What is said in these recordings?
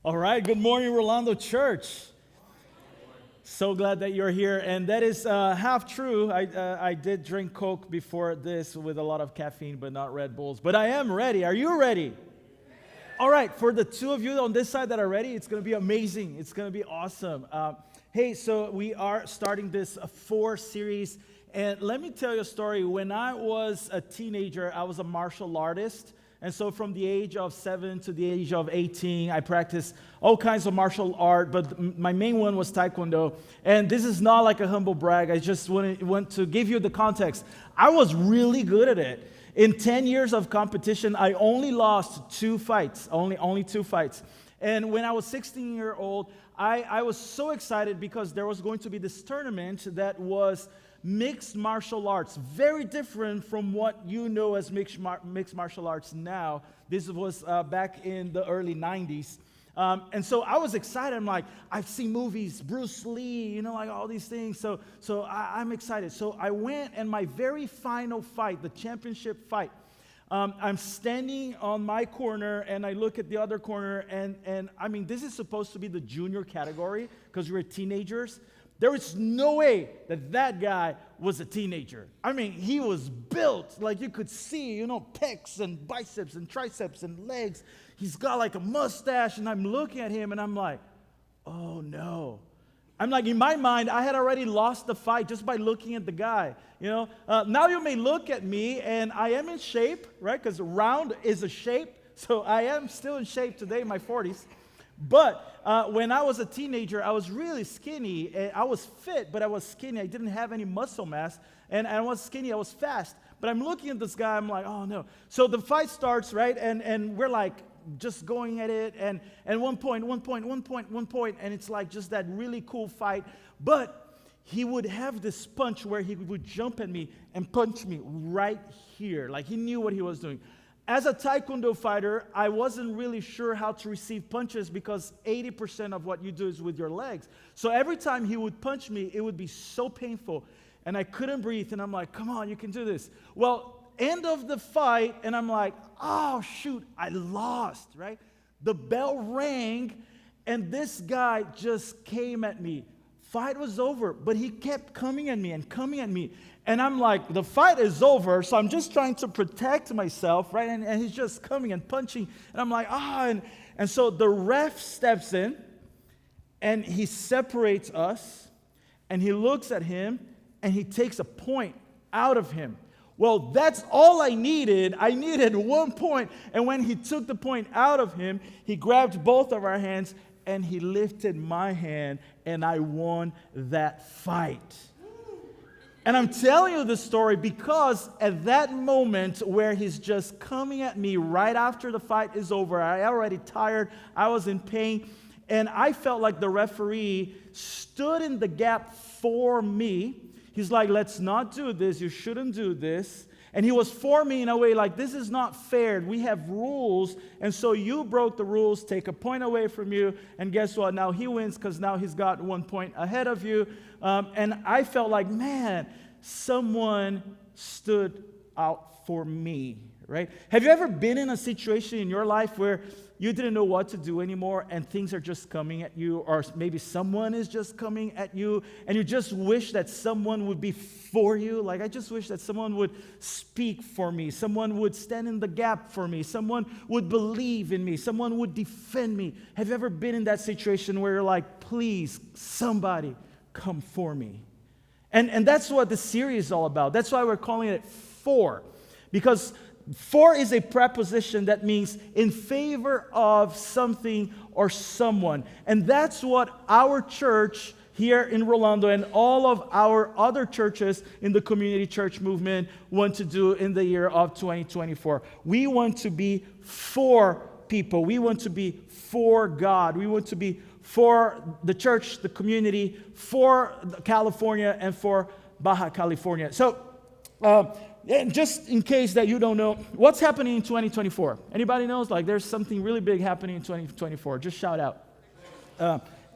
All right, good morning, Rolando Church. So glad that you're here, and that is half true. I did drink Coke before this with a lot of caffeine, but not Red Bulls. But I am ready. Are you ready? All right, for the two of you on this side that are ready, it's going to be amazing. It's going to be awesome. Hey, so we are starting this 4 series, and let me tell you a story. When I was a teenager, I was a martial artist. And so from the age of 7 to the age of 18, I practiced all kinds of martial art, but my main one was Taekwondo. And this is not like a humble brag. I just want to give you the context. I was really good at it. In 10 years of competition, I only lost 2 fights, only 2 fights. And when I was 16 years old, I was so excited because there was going to be this tournament that was mixed martial arts, very different from what you know as mixed martial arts now. This was back in the early 90s. And so I was excited. I'm like, I've seen movies, Bruce Lee, like all these things. So I'm excited. So I went, and my very final fight, the championship fight, I'm standing on my corner, and I look at the other corner, and I mean, this is supposed to be the junior category because we're teenagers. There was no way that guy was a teenager. I mean, he was built, like you could see, pecs and biceps and triceps and legs. He's got like a mustache, and I'm looking at him, and I'm like, oh no. I'm like, in my mind, I had already lost the fight just by looking at the guy, Now you may look at me, and I am in shape, right? Because round is a shape, so I am still in shape today in my 40s. But when I was a teenager, I was really skinny. I was fit, but I was skinny. I didn't have any muscle mass, and I was skinny. I was fast. But I'm looking at this guy. I'm like, oh, no. So the fight starts, right? And we're like just going at it. And one point, and it's like just that really cool fight. But he would have this punch where he would jump at me and punch me right here. Like he knew what he was doing. As a Taekwondo fighter, I wasn't really sure how to receive punches because 80% of what you do is with your legs. So every time he would punch me, it would be so painful, and I couldn't breathe, and I'm like, come on, you can do this. Well, end of the fight, and I'm like, oh, shoot, I lost, right? The bell rang, and this guy just came at me. Fight was over, but he kept coming at me. And I'm like, the fight is over, so I'm just trying to protect myself, right? And he's just coming and punching. And I'm like, and so the ref steps in, and he separates us, and he looks at him, and he takes a point out of him. Well, that's all I needed. I needed 1 point. And when he took the point out of him, he grabbed both of our hands, and he lifted my hand, and I won that fight. And I'm telling you this story because at that moment where he's just coming at me right after the fight is over, I already tired, I was in pain, and I felt like the referee stood in the gap for me. He's like, let's not do this, you shouldn't do this. And he was for me in a way like, this is not fair. We have rules, and so you broke the rules, take a point away from you, and guess what? Now he wins because now he's got 1 point ahead of you. And I felt like, man, someone stood out for me, right? Have you ever been in a situation in your life where you didn't know what to do anymore and things are just coming at you, or maybe someone is just coming at you and you just wish that someone would be for you? Like, I just wish that someone would speak for me, someone would stand in the gap for me, someone would believe in me, someone would defend me. Have you ever been in that situation where you're like, please, somebody come for me? And that's what the series is all about. That's why we're calling it 4, because 4 is a preposition that means in favor of something or someone. And that's what our church here in Rolando and all of our other churches in the community church movement want to do in the year of 2024. We want to be for people. We want to be for God. We want to be for the church, the community, for California, and for Baja California. So, and just in case that you don't know, what's happening in 2024? Anybody knows? Like, there's something really big happening in 2024. Just shout out.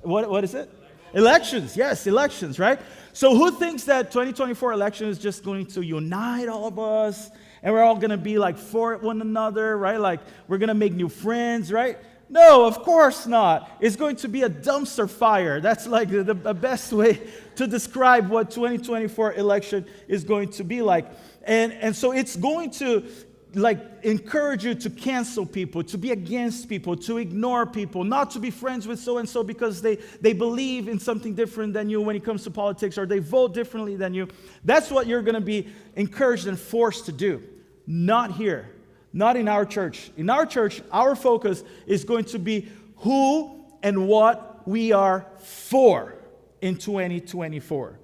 What is it? Elections. Yes, elections, right? So who thinks that 2024 election is just going to unite all of us, and we're all going to be like for one another, right? Like, we're going to make new friends, right? No, of course not. It's going to be a dumpster fire. That's like the best way to describe what 2024 election is going to be like. And so it's going to like encourage you to cancel people, to be against people, to ignore people, not to be friends with so-and-so because they believe in something different than you when it comes to politics, or they vote differently than you. That's what you're going to be encouraged and forced to do. Not here. Not in our church. In our church, our focus is going to be who and what we are for in 2024.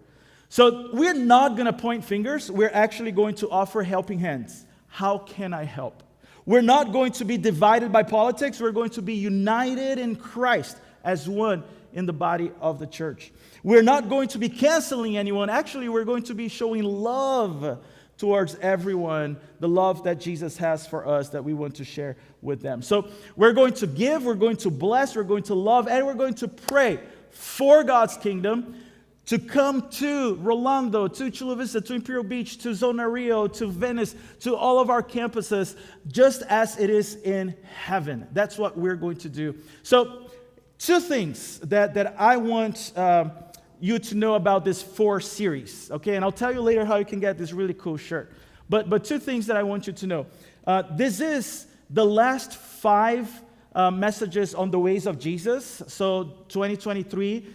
So we're not going to point fingers. We're actually going to offer helping hands. How can I help? We're not going to be divided by politics. We're going to be united in Christ as one in the body of the church. We're not going to be canceling anyone. Actually, we're going to be showing love towards everyone, the love that Jesus has for us that we want to share with them. So we're going to give, we're going to bless, we're going to love, and we're going to pray for God's kingdom to come to Rolando, to Chula Vista, to Imperial Beach, to Zona Rio, to Venice, to all of our campuses, just as it is in heaven. That's what we're going to do. So two things that I want you to know about this 4 series, okay? And I'll tell you later how you can get this really cool shirt. But two things that I want you to know. This is the last 5 messages on the ways of Jesus. So 2023,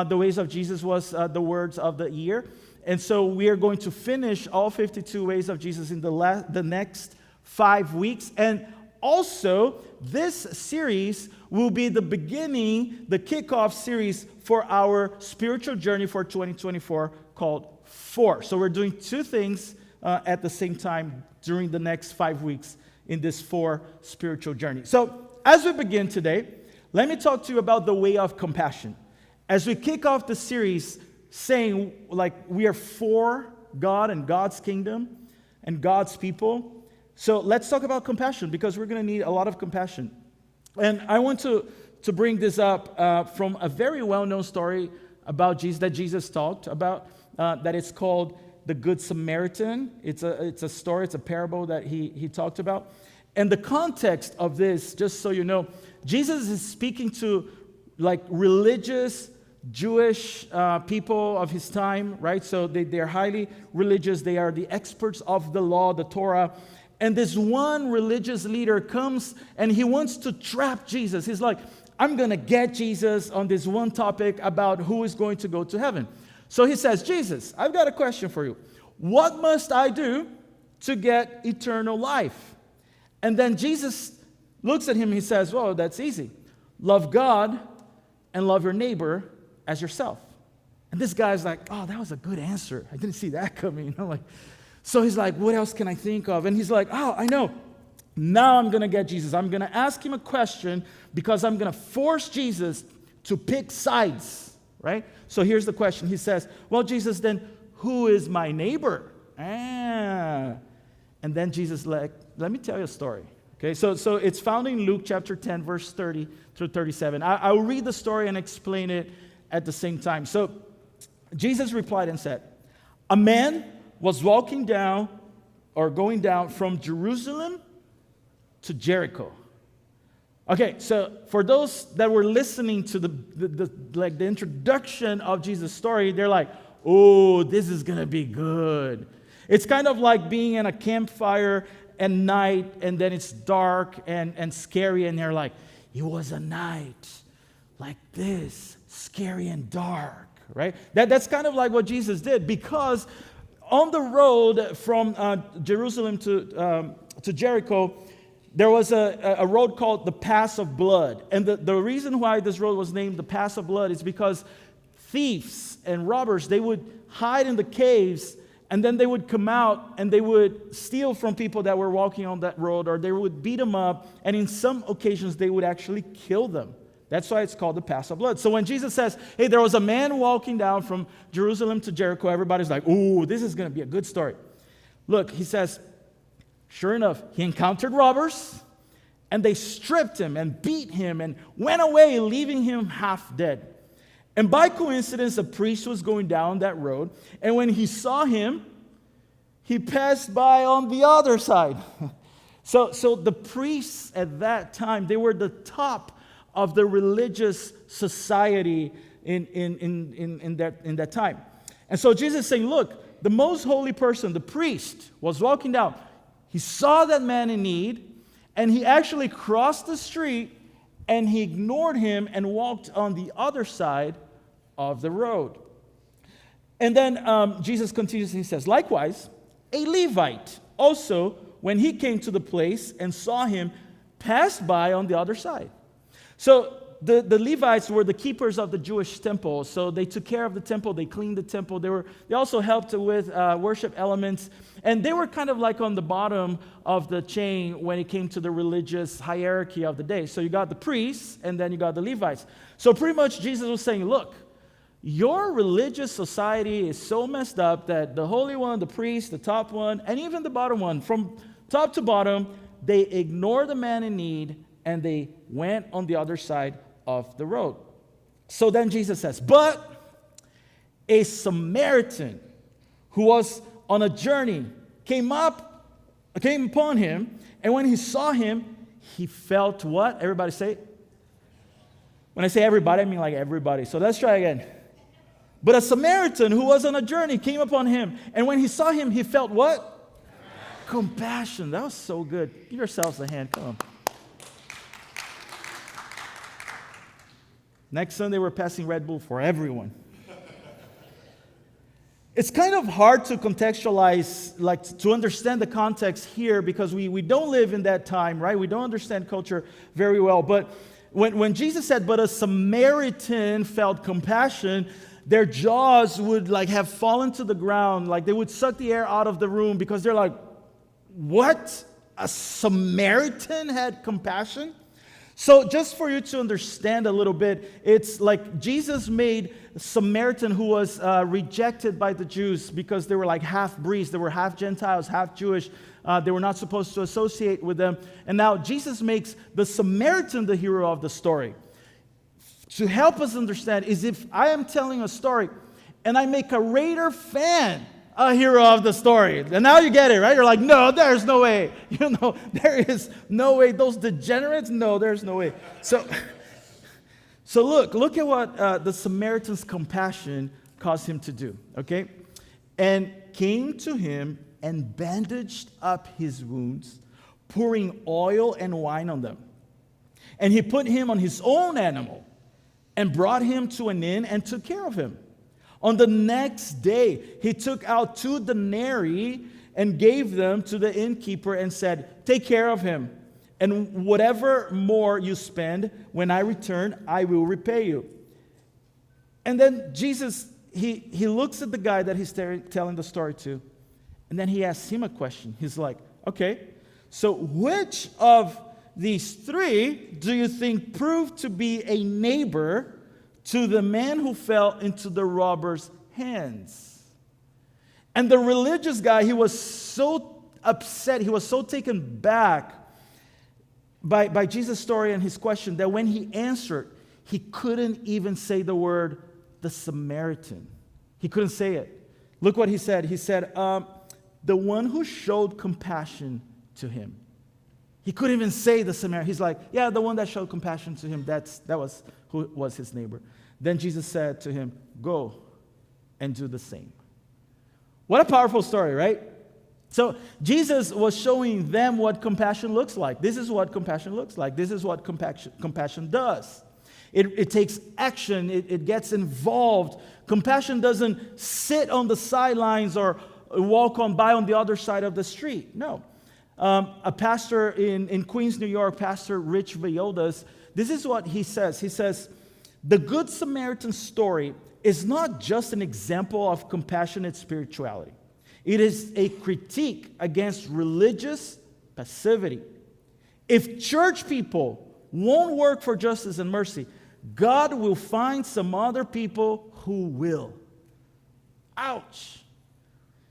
the ways of Jesus was the words of the year. And so we are going to finish all 52 ways of Jesus in the next 5 weeks. And also, this series will be the beginning, the kickoff series for our spiritual journey for 2024 called 4. So we're doing 2 things at the same time during the next 5 weeks in this 4 spiritual journey. So as we begin today, let me talk to you about the way of compassion. As we kick off the series saying like we are for God and God's kingdom and God's people. So let's talk about compassion because we're going to need a lot of compassion. And I want to bring this up from a very well-known story about Jesus that Jesus talked about, that it's called the Good Samaritan. It's a story, it's a parable that he talked about. And the context of this, just so you know, Jesus is speaking to like religious Jewish people of his time, right? So they're highly religious. They are the experts of the law, the Torah. And this one religious leader comes and he wants to trap Jesus. He's like, I'm going to get Jesus on this one topic about who is going to go to heaven. So he says, Jesus, I've got a question for you. What must I do to get eternal life? And then Jesus looks at him and he says, well, that's easy. Love God and love your neighbor as yourself. And this guy's like, oh, that was a good answer. I didn't see that coming. You know, like, so he's like, what else can I think of? And he's like, oh, I know. Now I'm going to get Jesus. I'm going to ask him a question because I'm going to force Jesus to pick sides, right? So here's the question. He says, well, Jesus, then who is my neighbor? And then Jesus like, let me tell you a story. Okay, so it's found in Luke chapter 10, verse 30 through 37. I'll read the story and explain it at the same time. So Jesus replied and said, a man was going down from Jerusalem to Jericho. Okay, so for those that were listening to the introduction of Jesus' story, they're like, oh, this is going to be good. It's kind of like being in a campfire at night, and then it's dark and scary, and they're like, it was a night like this, scary and dark, right? That's kind of like what Jesus did, because on the road from Jerusalem to Jericho, there was a road called the Pass of Blood. And the reason why this road was named the Pass of Blood is because thieves and robbers, they would hide in the caves, and then they would come out and they would steal from people that were walking on that road, or they would beat them up, and in some occasions they would actually kill them. That's why it's called the Pass of Blood. So when Jesus says, hey, there was a man walking down from Jerusalem to Jericho, everybody's like, ooh, this is going to be a good story. Look, he says, sure enough, he encountered robbers, and they stripped him and beat him and went away, leaving him half dead. And by coincidence, a priest was going down that road, and when he saw him, he passed by on the other side. So the priests at that time, they were the top of the religious society in that time. And so Jesus is saying, look, the most holy person, the priest, was walking down. He saw that man in need, and he actually crossed the street, and he ignored him and walked on the other side of the road. And then Jesus continues, he says, likewise, a Levite also, when he came to the place and saw him, passed by on the other side. So the Levites were the keepers of the Jewish temple. So they took care of the temple, they cleaned the temple. They also helped with worship elements. And they were kind of like on the bottom of the chain when it came to the religious hierarchy of the day. So you got the priests, and then you got the Levites. So pretty much Jesus was saying, look, your religious society is so messed up that the holy one, the priest, the top one, and even the bottom one, from top to bottom, they ignore the man in need, and they went on the other side of the road. So then Jesus says, but a Samaritan who was on a journey came upon him, and when he saw him, he felt what? Everybody say it. When I say everybody, I mean like everybody. So let's try again. But a Samaritan who was on a journey came upon him, and when he saw him, he felt what? Compassion. That was so good. Give yourselves a hand. Come on. Next Sunday, we're passing Red Bull for everyone. It's kind of hard to contextualize, like to understand the context here, because we don't live in that time, right? We don't understand culture very well. But when Jesus said, but a Samaritan felt compassion, their jaws would like have fallen to the ground, like they would suck the air out of the room, because they're like, what? A Samaritan had compassion? So just for you to understand a little bit, it's like Jesus made a Samaritan who was rejected by the Jews because they were like half-breeds. They were half Gentiles, half Jewish. They were not supposed to associate with them. And now Jesus makes the Samaritan the hero of the story. To help us understand is if I am telling a story and I make a Raider fan a hero of the story. And now you get it, right? You're like, no, there's no way. You know, there is no way. Those degenerates, no, there's no way. So look at what the Samaritan's compassion caused him to do, okay? And came to him and bandaged up his wounds, pouring oil and wine on them. And he put him on his own animal and brought him to an inn and took care of him. On the next day, he took out 2 denarii and gave them to the innkeeper and said, take care of him, and whatever more you spend, when I return, I will repay you. And then Jesus, he looks at the guy that he's telling the story to, and then he asks him a question. He's like, okay, so which of these 3 do you think proved to be a neighbor to the man who fell into the robber's hands? And the religious guy, he was so upset, he was so taken back by Jesus' story and his question that when he answered, he couldn't even say the word, the Samaritan. He couldn't say it. Look what he said. He said, the one who showed compassion to him. He couldn't even say the Samaritan. He's like, yeah, the one that showed compassion to him, that was who was his neighbor. Then Jesus said to him, go and do the same. What a powerful story, right? So Jesus was showing them what compassion looks like. This is what compassion looks like. This is what compassion does. It takes action. It gets involved. Compassion doesn't sit on the sidelines or walk on by on the other side of the street. No. A pastor in Queens, New York, Pastor Rich Villodas, this is what he says. He says, the Good Samaritan story is not just an example of compassionate spirituality. It is a critique against religious passivity. If church people won't work for justice and mercy, God will find some other people who will. Ouch.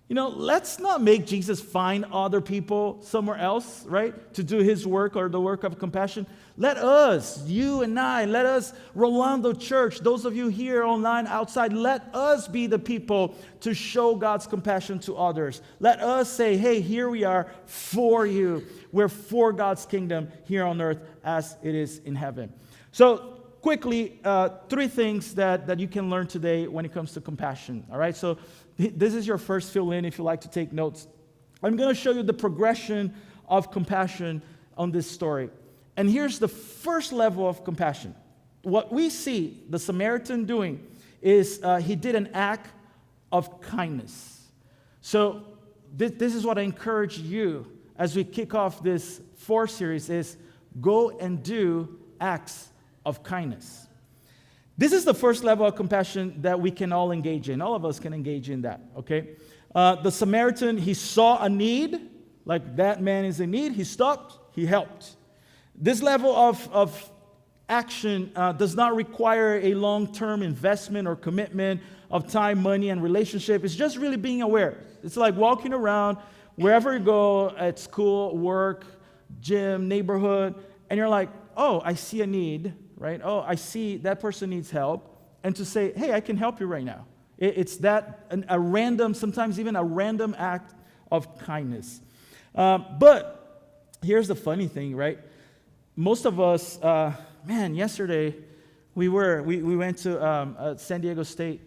let's not make Jesus find other people somewhere else, right, to do his work or the work of compassion. Let us, you and I, let us, Rolando Church, those of you here online, outside, let us be the people to show God's compassion to others. Let us say, hey, here we are for you. We're for God's kingdom here on earth as it is in heaven. So, quickly, 3 things that you can learn today when it comes to compassion. All right, so this is your first fill-in if you like to take notes. I'm going to show you the progression of compassion on this story. And here's the first level of compassion. What we see the Samaritan doing is he did an act of kindness. So this is what I encourage you as we kick off this 4 series is go and do acts of kindness. This is the first level of compassion that we can all engage in. All of us can engage in that, okay? The Samaritan, he saw a need, like that man is in need. He stopped, he helped. This level of action does not require a long-term investment or commitment of time, money, and relationship. It's just really being aware. It's like walking around wherever you go, at school, work, gym, neighborhood, and you're like, oh, I see a need, right? Oh, I see that person needs help. And to say, hey, I can help you right now. It's that, a random, sometimes even a random act of kindness. But here's the funny thing, right? Most of us, yesterday we went to a San Diego State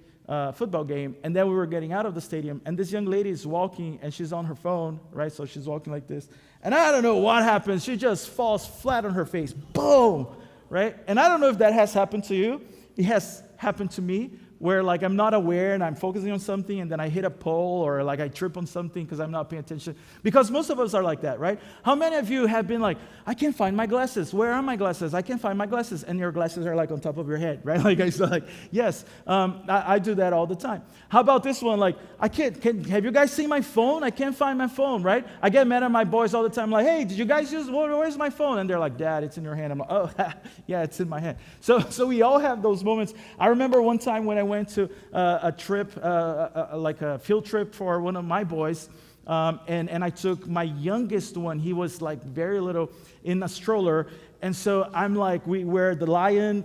football game, and then we were getting out of the stadium, and this young lady is walking, and she's on her phone, right? So she's walking like this, and I don't know what happens. She just falls flat on her face, boom, right? And I don't know if that has happened to you. It has happened to me, where like I'm not aware and I'm focusing on something and then I hit a pole or like I trip on something because I'm not paying attention. Because most of us are like that, right? How many of you have been like, I can't find my glasses. Where are my glasses? I can't find my glasses. And your glasses are like on top of your head, right? Like I said, like, yes, I do that all the time. How about this one? Like, have you guys seen my phone? I can't find my phone, right? I get mad at my boys all the time, like, hey, did you guys where's my phone? And they're like, Dad, it's in your hand. I'm like, oh, yeah, it's in my hand. So we all have those moments. I remember one time when I went to a trip, like a field trip for one of my boys, and I took my youngest one. He was like very little in a stroller, and so I'm like, we're at the lion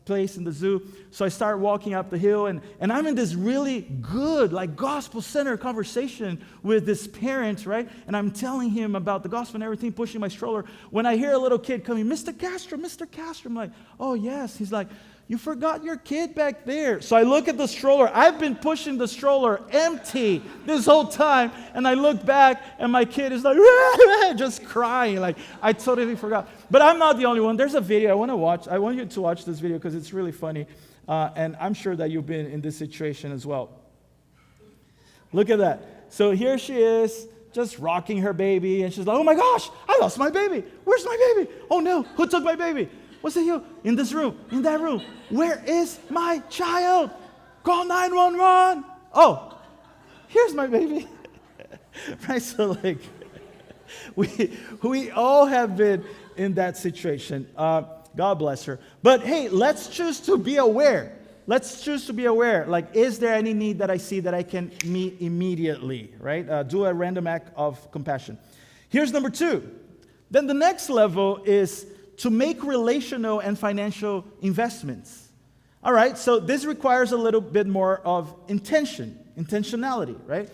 place in the zoo. So I start walking up the hill, and I'm in this really good, like gospel-centered conversation with this parent, right? And I'm telling him about the gospel and everything, pushing my stroller. When I hear a little kid coming, Mr. Castro, I'm like, oh yes. He's like, you forgot your kid back there. So I look at the stroller. I've been pushing the stroller empty this whole time. And I look back and my kid is like, just crying. Like, I totally forgot. But I'm not the only one. There's a video I want to watch. I want you to watch this video because it's really funny. And I'm sure that you've been in this situation as well. Look at that. So here she is, just rocking her baby. And she's like, oh my gosh, I lost my baby. Where's my baby? Oh no, who took my baby? What's it here? In this room, in that room. Where is my child? Call 911. Oh, here's my baby. Right? So like, we all have been in that situation. God bless her. But hey, let's choose to be aware. Let's choose to be aware. Like, is there any need that I see that I can meet immediately? Right? Do a random act of compassion. Here's number 2. Then the next level is to make relational and financial investments. All right, so this requires a little bit more of intentionality, right?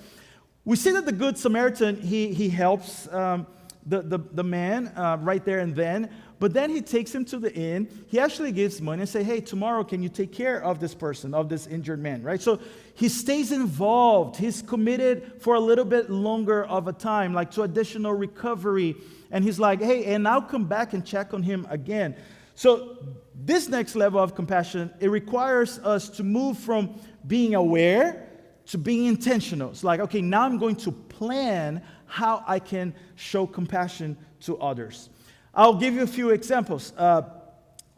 We see that the Good Samaritan, he helps the man right there and then, but then he takes him to the inn. He actually gives money and say, hey, tomorrow can you take care of this person, of this injured man, right? So he stays involved. He's committed for a little bit longer of a time, like to additional recovery. And he's like, hey, and I'll come back and check on him again. So this next level of compassion, it requires us to move from being aware to being intentional. It's like, okay, now I'm going to plan how I can show compassion to others. I'll give you a few examples.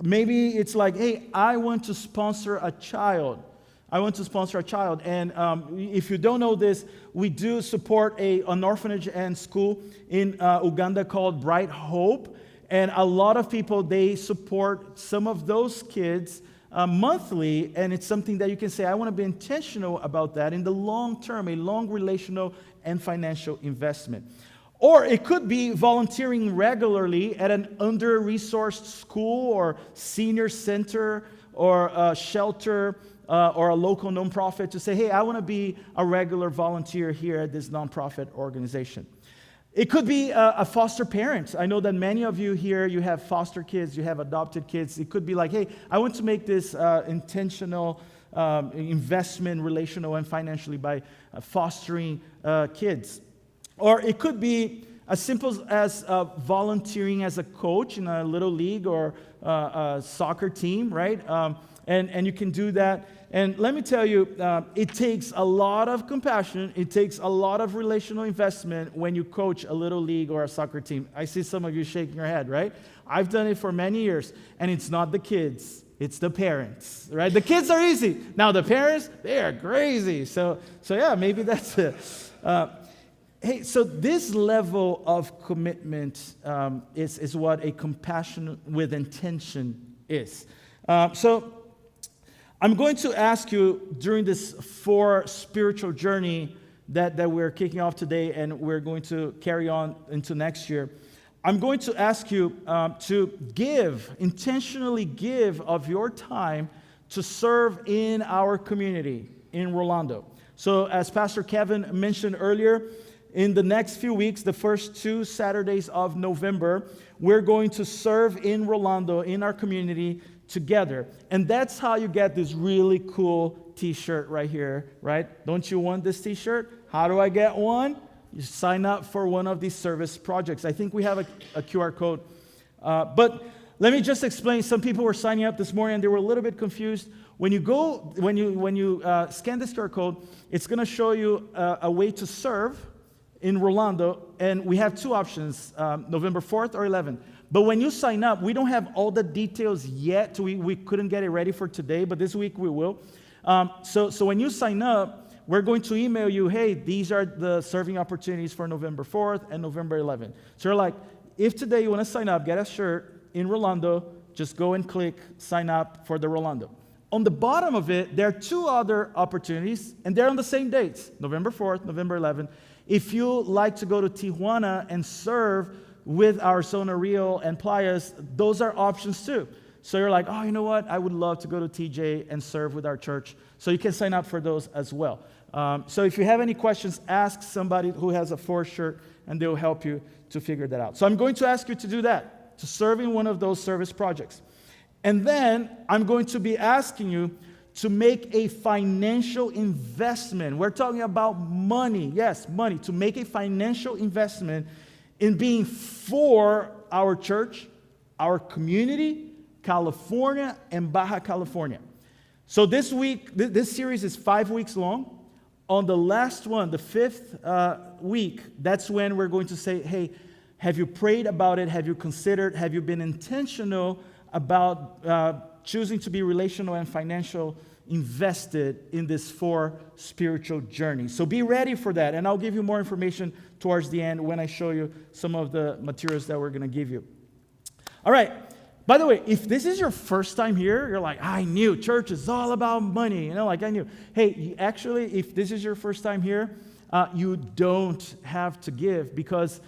Maybe it's like, hey, I want to sponsor a child. And if you don't know this, we do support an orphanage and school in Uganda called Bright Hope. And a lot of people, they support some of those kids monthly, and it's something that you can say, I want to be intentional about that in the long term, a long relational and financial investment. Or it could be volunteering regularly at an under-resourced school or senior center or a shelter or a local nonprofit to say, hey, I want to be a regular volunteer here at this nonprofit organization. It could be a foster parent. I know that many of you here, you have foster kids, you have adopted kids. It could be like, hey, I want to make this intentional investment, relational and financially, by fostering kids. Or it could be as simple as volunteering as a coach in a little league or a soccer team, right? And you can do that. And let me tell you, it takes a lot of compassion. It takes a lot of relational investment when you coach a little league or a soccer team. I see some of you shaking your head, right? I've done it for many years, and it's not the kids. It's the parents, right? The kids are easy. Now the parents, they are crazy. So yeah, maybe that's it. Hey, so this level of commitment is what a compassion with intention is. So I'm going to ask you during this 4 spiritual journey that we're kicking off today and we're going to carry on into next year. I'm going to ask you to intentionally give of your time to serve in our community in Rolando. So as Pastor Kevin mentioned earlier, in the next few weeks, the first 2 Saturdays of November, we're going to serve in Rolando, in our community, together. And that's how you get this really cool t-shirt right here, right? Don't you want this t-shirt? How do I get one? You sign up for one of these service projects. I think we have a QR code. But let me just explain. Some people were signing up this morning and they were a little bit confused. When you scan this QR code, it's going to show you a way to serve in Rolando, and we have 2 options, November 4th or 11th. But when you sign up, we don't have all the details yet. We couldn't get it ready for today, but this week we will. So when you sign up, we're going to email you, hey, these are the serving opportunities for November 4th and November 11th. So you're like, if today you want to sign up, get a shirt in Rolando, just go and click sign up for the Rolando. On the bottom of it, there are 2 other opportunities, and they're on the same dates, November 4th, November 11th. If you like to go to Tijuana and serve with our Zona Rio and Playas, those are options too. So you're like, oh, you know what? I would love to go to TJ and serve with our church. So you can sign up for those as well. So if you have any questions, ask somebody who has a 4 shirt, and they'll help you to figure that out. So I'm going to ask you to do that, to serve in one of those service projects. And then I'm going to be asking you to make a financial investment. We're talking about money. Yes, money. To make a financial investment in being for our church, our community, California, and Baja California. So this week, this series is 5 weeks long. On the last one, the 5th week, that's when we're going to say, hey, have you prayed about it? Have you considered? Have you been intentional about choosing to be relational and financial invested in this 4 spiritual journey? So be ready for that, and I'll give you more information towards the end when I show you some of the materials that we're going to give you. All right. By the way, if this is your first time here, you're like, I knew church is all about money. I knew. Hey, actually, if this is your first time here, you don't have to give, because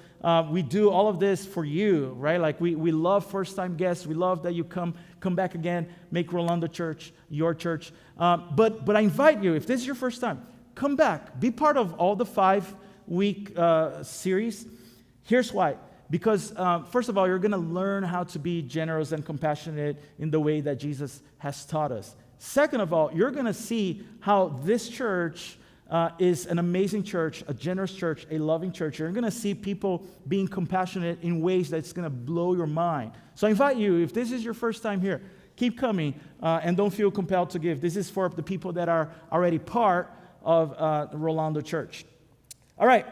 we do all of this for you, right? Like we love first-time guests. We love that you come back again, make Rolando Church your church. But I invite you, if this is your first time, come back. Be part of all the 5-week series. Here's why. Because first of all, you're going to learn how to be generous and compassionate in the way that Jesus has taught us. Second of all, you're going to see how this church is an amazing church, a generous church, a loving church. You're going to see people being compassionate in ways that's going to blow your mind. So I invite you, if this is your first time here, keep coming and don't feel compelled to give. This is for the people that are already part of Rolando Church. All right.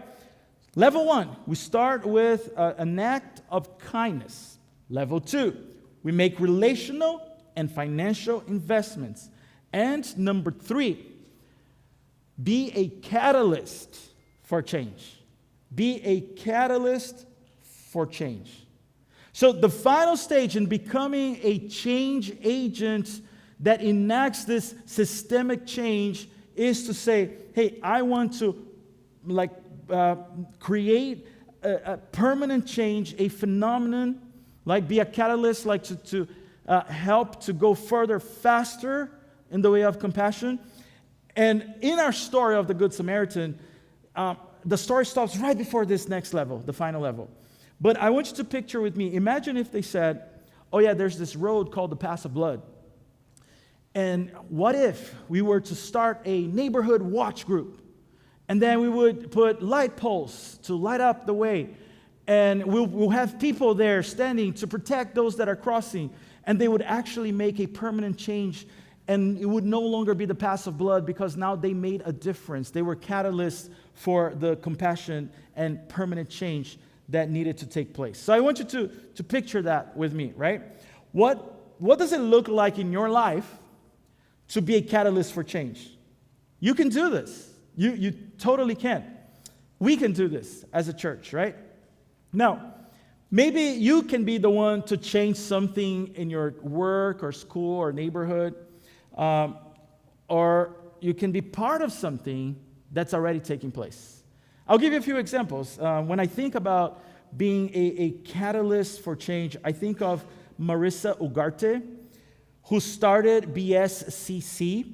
Level 1, we start with an act of kindness. Level 2, we make relational and financial investments. And number 3, be a catalyst for change. Be a catalyst for change. So the final stage in becoming a change agent that enacts this systemic change is to say, hey, I want to create a permanent change, a phenomenon, be a catalyst, to help to go further, faster in the way of compassion. And in our story of the Good Samaritan, the story stops right before this next level, the final level. But I want you to picture with me, imagine if they said, oh yeah, there's this road called the Pass of Blood. And what if we were to start a neighborhood watch group? And then we would put light poles to light up the way. And we'll have people there standing to protect those that are crossing. And they would actually make a permanent change. And it would no longer be the Pass of Blood because now they made a difference. They were catalysts for the compassion and permanent change that needed to take place. So I want you to picture that with me, right? What does it look like in your life to be a catalyst for change? You can do this. You totally can. We can do this as a church, right? Now, maybe you can be the one to change something in your work or school or neighborhood, or you can be part of something that's already taking place. I'll give you a few examples. When I think about being a catalyst for change, I think of Marissa Ugarte, who started BSCC,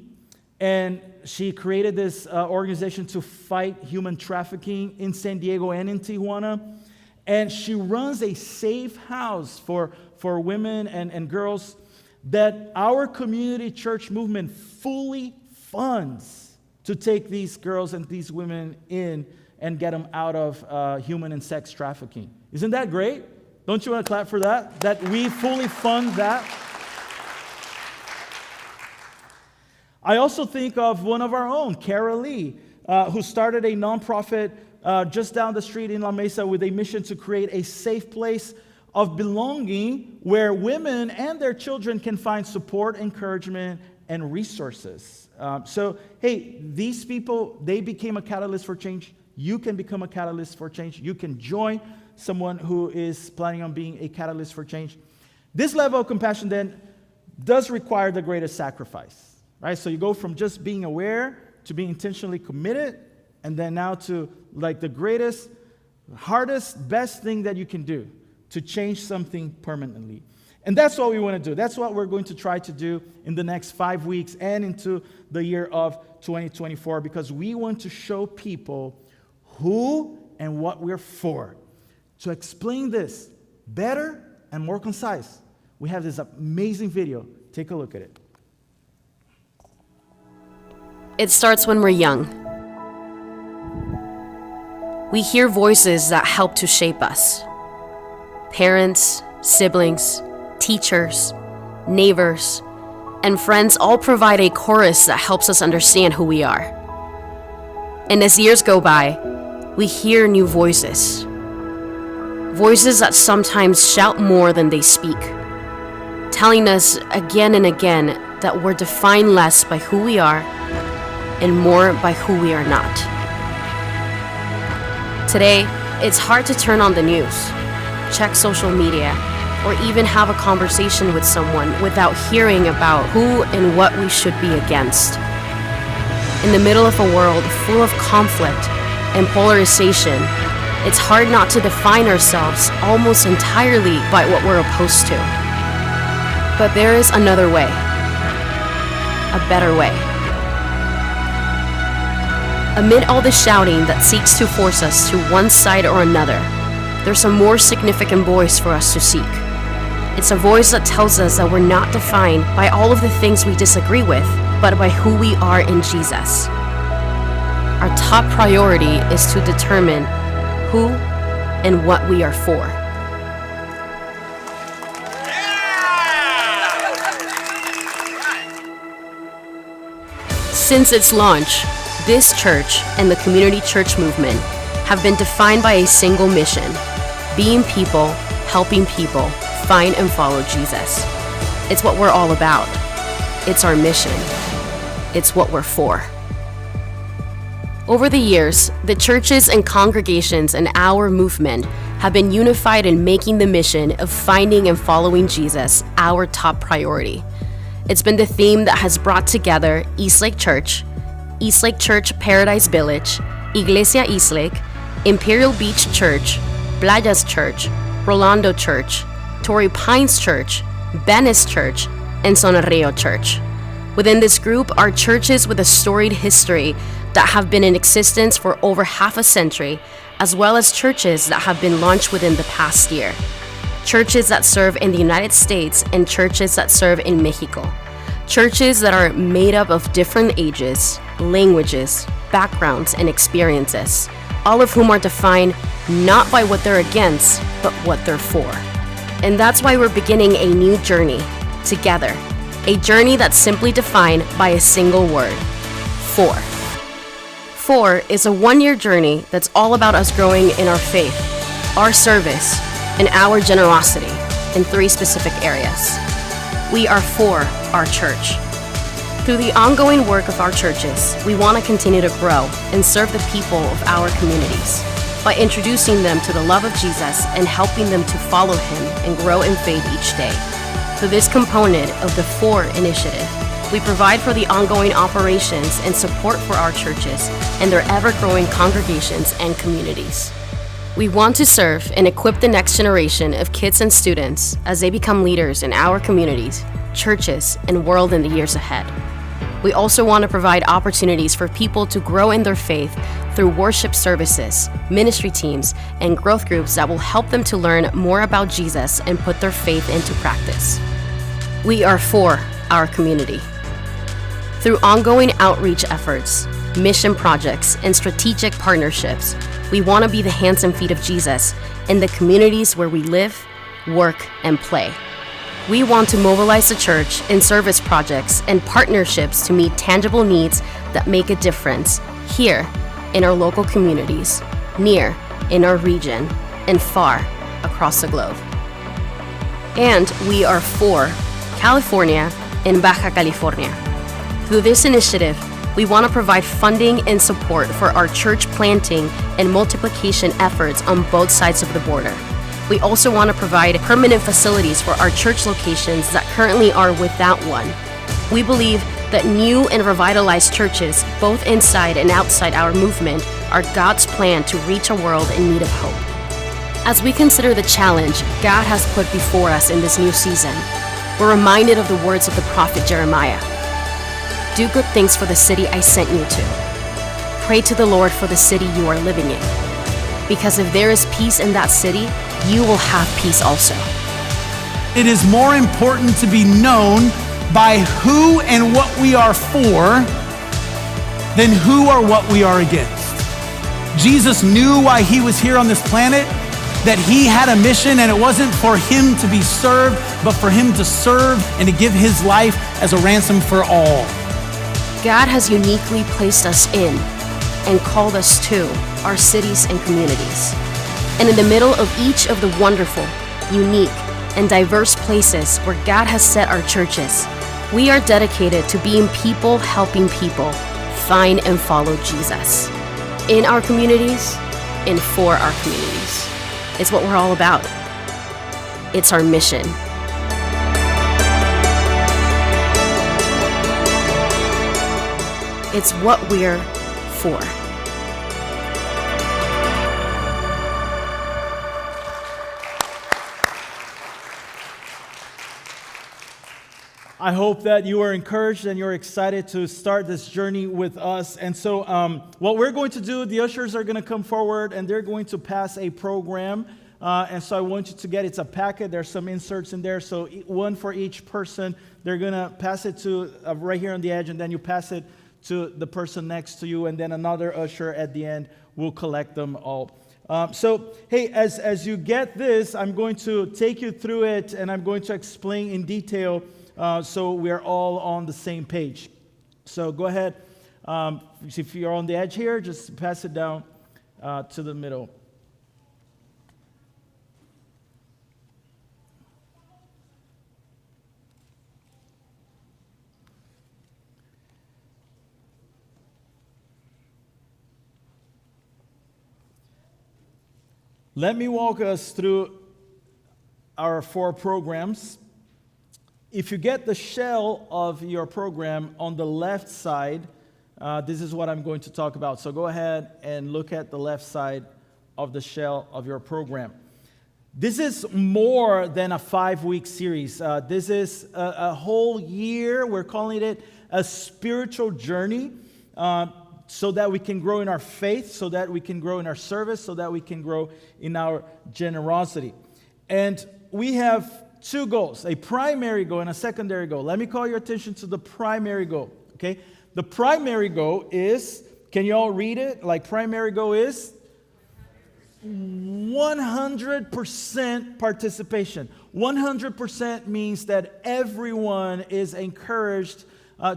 and she created this organization to fight human trafficking in San Diego and in Tijuana. And she runs a safe house for women and girls that our community church movement fully funds to take these girls and these women in and get them out of human and sex trafficking. Isn't that great? Don't you want to clap for that? That we fully fund that? I also think of one of our own, Kara Lee, who started a nonprofit just down the street in La Mesa with a mission to create a safe place of belonging where women and their children can find support, encouragement, and resources. So, hey, these people, they became a catalyst for change. You can become a catalyst for change. You can join someone who is planning on being a catalyst for change. This level of compassion then does require the greatest sacrifice. Right? So you go from just being aware to being intentionally committed, and then now to the greatest, hardest, best thing that you can do to change something permanently. And that's what we want to do. That's what we're going to try to do in the next 5 weeks and into the year of 2024, because we want to show people who and what we're for. To explain this better and more concise, we have this amazing video. Take a look at it. It starts when we're young. We hear voices that help to shape us. Parents, siblings, teachers, neighbors, and friends all provide a chorus that helps us understand who we are. And as years go by, we hear new voices. Voices that sometimes shout more than they speak, telling us again and again that we're defined less by who we are and more by who we are not. Today, it's hard to turn on the news, check social media, or even have a conversation with someone without hearing about who and what we should be against. In the middle of a world full of conflict and polarization, it's hard not to define ourselves almost entirely by what we're opposed to. But there is another way, a better way. Amid all the shouting that seeks to force us to one side or another, there's a more significant voice for us to seek. It's a voice that tells us that we're not defined by all of the things we disagree with, but by who we are in Jesus. Our top priority is to determine who and what we are for. Since its launch, this church and the community church movement have been defined by a single mission: being people, helping people, find and follow Jesus. It's what we're all about. It's our mission. It's what we're for. Over the years, the churches and congregations in our movement have been unified in making the mission of finding and following Jesus our top priority. It's been the theme that has brought together Eastlake Church Paradise Village, Iglesia Eastlake, Imperial Beach Church, Playas Church, Rolando Church, Torrey Pines Church, Venice Church, and Sonarrio Church. Within this group are churches with a storied history that have been in existence for over half a century, as well as churches that have been launched within the past year. Churches that serve in the United States and churches that serve in Mexico. Churches that are made up of different ages, languages, backgrounds, and experiences, all of whom are defined not by what they're against, but what they're for. And that's why we're beginning a new journey together. A journey that's simply defined by a single word: for. For is a one-year journey that's all about us growing in our faith, our service, and our generosity in 3 specific areas. We are for our church. Through the ongoing work of our churches, we want to continue to grow and serve the people of our communities by introducing them to the love of Jesus and helping them to follow Him and grow in faith each day. Through this component of the FOR initiative, we provide for the ongoing operations and support for our churches and their ever-growing congregations and communities. We want to serve and equip the next generation of kids and students as they become leaders in our communities, churches, and world in the years ahead. We also want to provide opportunities for people to grow in their faith through worship services, ministry teams, and growth groups that will help them to learn more about Jesus and put their faith into practice. We are for our community. Through ongoing outreach efforts, mission projects, and strategic partnerships, we want to be the hands and feet of Jesus in the communities where we live, work, and play. We want to mobilize the church in service projects and partnerships to meet tangible needs that make a difference here in our local communities, near in our region, and far across the globe. And we are for California and Baja California. Through this initiative, we want to provide funding and support for our church planting and multiplication efforts on both sides of the border. We also want to provide permanent facilities for our church locations that currently are without one. We believe that new and revitalized churches, both inside and outside our movement, are God's plan to reach a world in need of hope. As we consider the challenge God has put before us in this new season, we're reminded of the words of the prophet Jeremiah. Do good things for the city I sent you to. Pray to the Lord for the city you are living in. Because if there is peace in that city, you will have peace also. It is more important to be known by who and what we are for than who or what we are against. Jesus knew why He was here on this planet, that He had a mission, and it wasn't for Him to be served, but for Him to serve and to give His life as a ransom for all. God has uniquely placed us in and called us to our cities and communities. And in the middle of each of the wonderful, unique, and diverse places where God has set our churches, we are dedicated to being people helping people find and follow Jesus. In our communities and for our communities. It's what we're all about. It's our mission. It's what we're for. I hope that you are encouraged and you're excited to start this journey with us. And so what we're going to do, the ushers are going to come forward and they're going to pass a program. And so I want you to get, it's a packet. There's some inserts in there. So one for each person. They're going to pass it to right here on the edge, and then you pass it to the person next to you. And then another usher at the end will collect them all. So, hey, as you get this, I'm going to take you through it and I'm going to explain in detail so we are all on the same page. So go ahead. If you're on the edge here, just pass it down to the middle. Let me walk us through our 4 programs. if you get the shell of your program on the left side, this is what I'm going to talk about. So go ahead and look at the left side of the shell of your program. This is more than a 5-week series. This is a whole year. We're calling it a spiritual journey, so that we can grow in our faith, so that we can grow in our service, so that we can grow in our generosity. And we have 2 goals, a primary goal and a secondary goal. Let me call your attention to the primary goal, okay? The primary goal is, can you all read it? Like, primary goal is 100% participation. 100% means that everyone is encouraged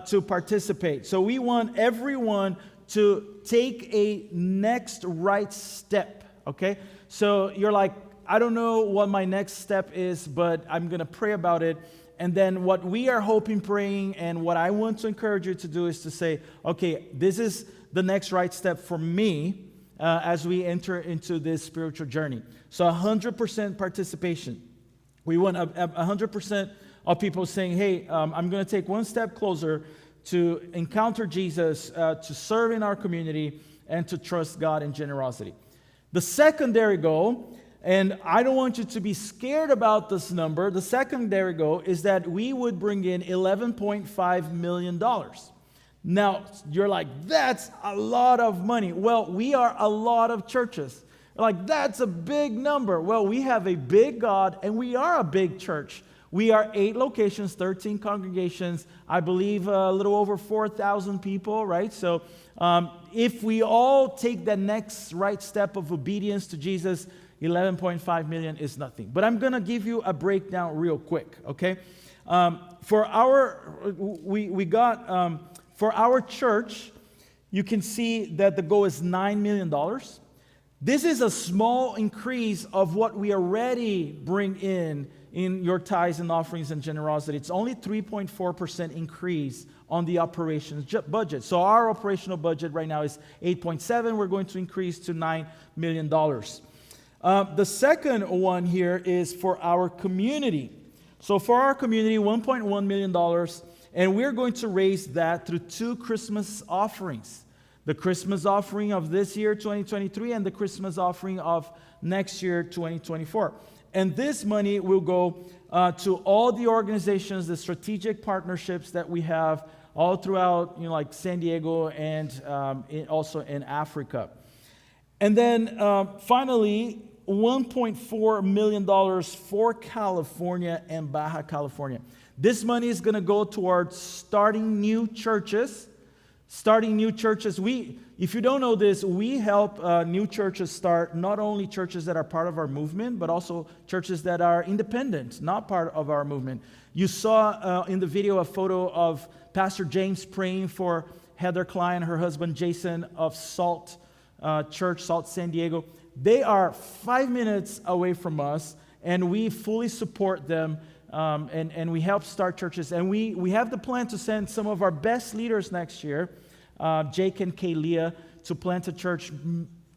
to participate. So we want everyone to take a next right step, okay? So you're like, I don't know what my next step is, but I'm going to pray about it. And then what we are hoping, praying, and what I want to encourage you to do is to say, okay, this is the next right step for me as we enter into this spiritual journey. So 100% participation. We want 100% of people saying, hey, I'm going to take one step closer to encounter Jesus, to serve in our community, and to trust God in generosity. The secondary goal, and I don't want you to be scared about this number, the secondary goal is that we would bring in $11.5 million. Now, you're like, that's a lot of money. Well, we are a lot of churches. You're like, that's a big number. Well, we have a big God, and we are a big church. We are 8 locations, 13 congregations, I believe a little over 4,000 people, right? So if we all take that next right step of obedience to Jesus, 11.5 million is nothing. But I'm going to give you a breakdown real quick, okay? For our church, you can see that the goal is $9 million. This is a small increase of what we already bring in your tithes and offerings and generosity. It's only 3.4% increase on the operations budget. So our operational budget right now is 8.7. We're going to increase to $9 million. The second one here is for our community. So for our community, $1.1 million, and we're going to raise that through 2 Christmas offerings. The Christmas offering of this year, 2023, and the Christmas offering of next year, 2024. And this money will go to all the organizations, the strategic partnerships that we have all throughout, like San Diego and also in Africa. And then finally, $1.4 million for California and Baja California. This money is going to go towards starting new churches. If you don't know this, we help new churches start, not only churches that are part of our movement, but also churches that are independent, not part of our movement. You saw in the video a photo of Pastor James praying for Heather Klein, her husband Jason of Salt Church, Salt San Diego. They are 5 minutes away from us, and we fully support them, and we help start churches. And we have the plan to send some of our best leaders next year, Jake and Kaylia, to plant a church,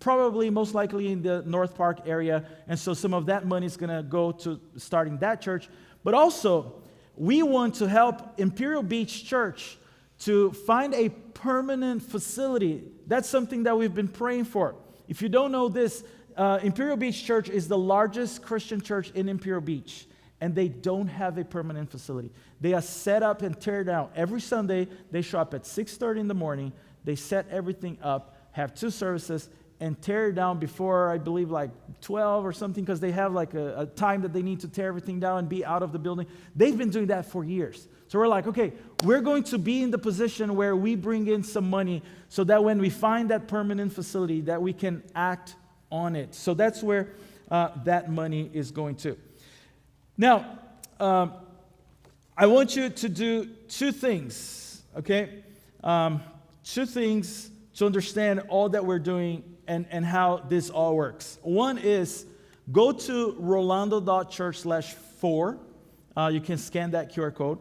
probably most likely in the North Park area. And so some of that money is going to go to starting that church. But also, we want to help Imperial Beach Church to find a permanent facility. That's something that we've been praying for. If you don't know this, Imperial Beach Church is the largest Christian church in Imperial Beach, and they don't have a permanent facility. They are set up and tear down. Every Sunday, they show up at 6:30 in the morning. They set everything up, have 2 services, and tear it down before, I believe, like 12 or something, because they have like a time that they need to tear everything down and be out of the building. They've been doing that for years. So we're like, okay, we're going to be in the position where we bring in some money so that when we find that permanent facility, that we can act on it. So that's where that money is going to. Now, I want you to do 2 things, okay? 2 things to understand all that we're doing and how this all works. One is, go to rolando.church/4. You can scan that QR code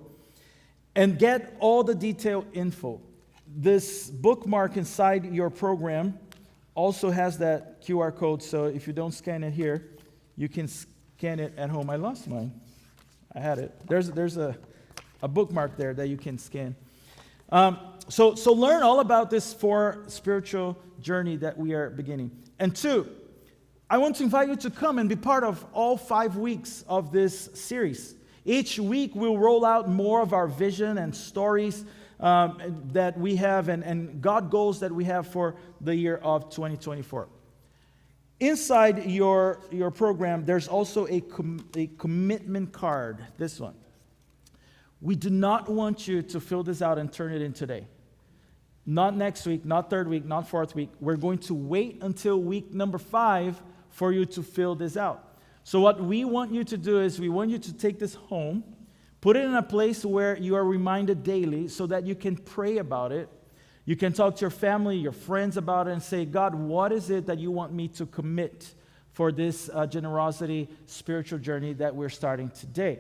and get all the detailed info. This bookmark inside your program also has that QR code, so if you don't scan it here, you can scan it at home. I lost mine. I had it. There's a a bookmark there that you can scan. So learn all about this 4 spiritual journey that we are beginning. And 2, I want to invite you to come and be part of all 5 weeks of this series. Each week we'll roll out more of our vision and stories that we have and God goals that we have for the year of 2024. Inside your program, there's also a commitment card, this one. We do not want you to fill this out and turn it in today. Not next week, not 3rd week, not 4th week. We're going to wait until week number 5 for you to fill this out. So what we want you to do is we want you to take this home, put it in a place where you are reminded daily so that you can pray about it. You can talk to your family, your friends about it and say, God, what is it that you want me to commit for this generosity spiritual journey that we're starting today?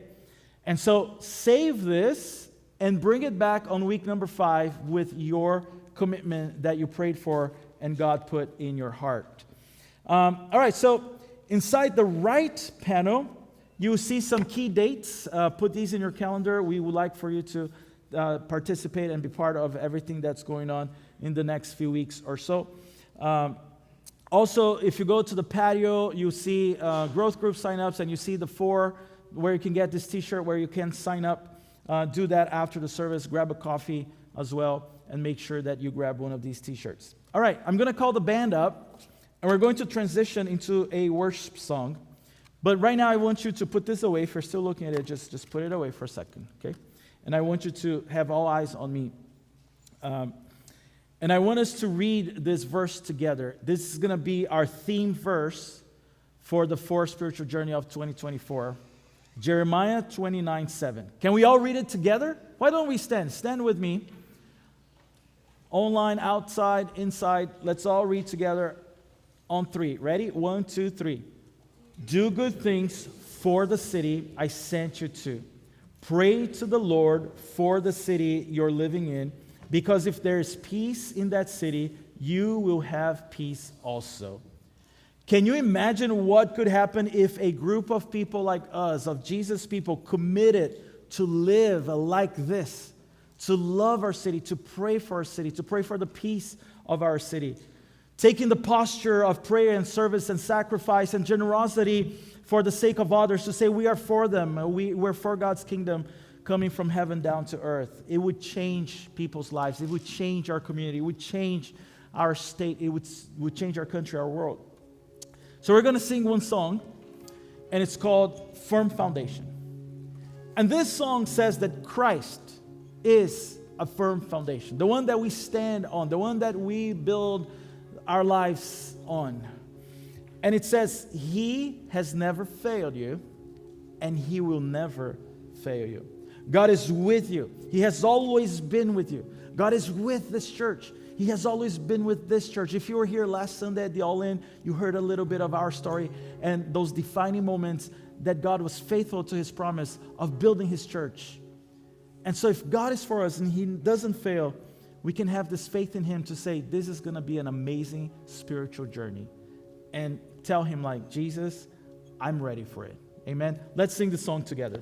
And so save this and bring it back on week number 5 with your commitment that you prayed for and God put in your heart. All right, so inside the right panel, you will see some key dates. Put these in your calendar. We would like for you to participate and be part of everything that's going on in the next few weeks or so. Also, if you go to the patio, you see growth group signups, and you see the 4 where you can get this t-shirt where you can sign up. Do that after the service. Grab a coffee as well, and make sure that you grab one of these t-shirts. All right, I'm going to call the band up, and we're going to transition into a worship song. But right now, I want you to put this away. If you're still looking at it, just put it away for a second, okay? And I want you to have all eyes on me. And I want us to read this verse together. This is going to be our theme verse for the 4 spiritual journey of 2024. Jeremiah 29:7. Can we all read it together? Why don't we stand? Stand with me. Online, outside, inside. Let's all read together on 3. Ready? 1, 2, 3. Do good things for the city I sent you to. Pray to the Lord for the city you're living in, because if there is peace in that city, you will have peace also. Can you imagine what could happen if a group of people like us, of Jesus people, committed to live like this, to love our city, to pray for our city, to pray for the peace of our city, taking the posture of prayer and service and sacrifice and generosity for the sake of others, to say we are for them, we're for God's kingdom coming from heaven down to earth. It would change people's lives. It would change our community. It would change our state. It would change our country, our world. So we're going to sing one song, and it's called Firm Foundation. And this song says that Christ is a firm foundation, the one that we stand on, the one that we build our lives on. And it says, He has never failed you, and He will never fail you. God is with you. He has always been with you. God is with this church. He has always been with this church. If you were here last Sunday at the All-In, you heard a little bit of our story and those defining moments that God was faithful to His promise of building His church. And so if God is for us and He doesn't fail, we can have this faith in Him to say, this is going to be an amazing spiritual journey. And tell Him like, Jesus, I'm ready for it. Amen. Let's sing the song together.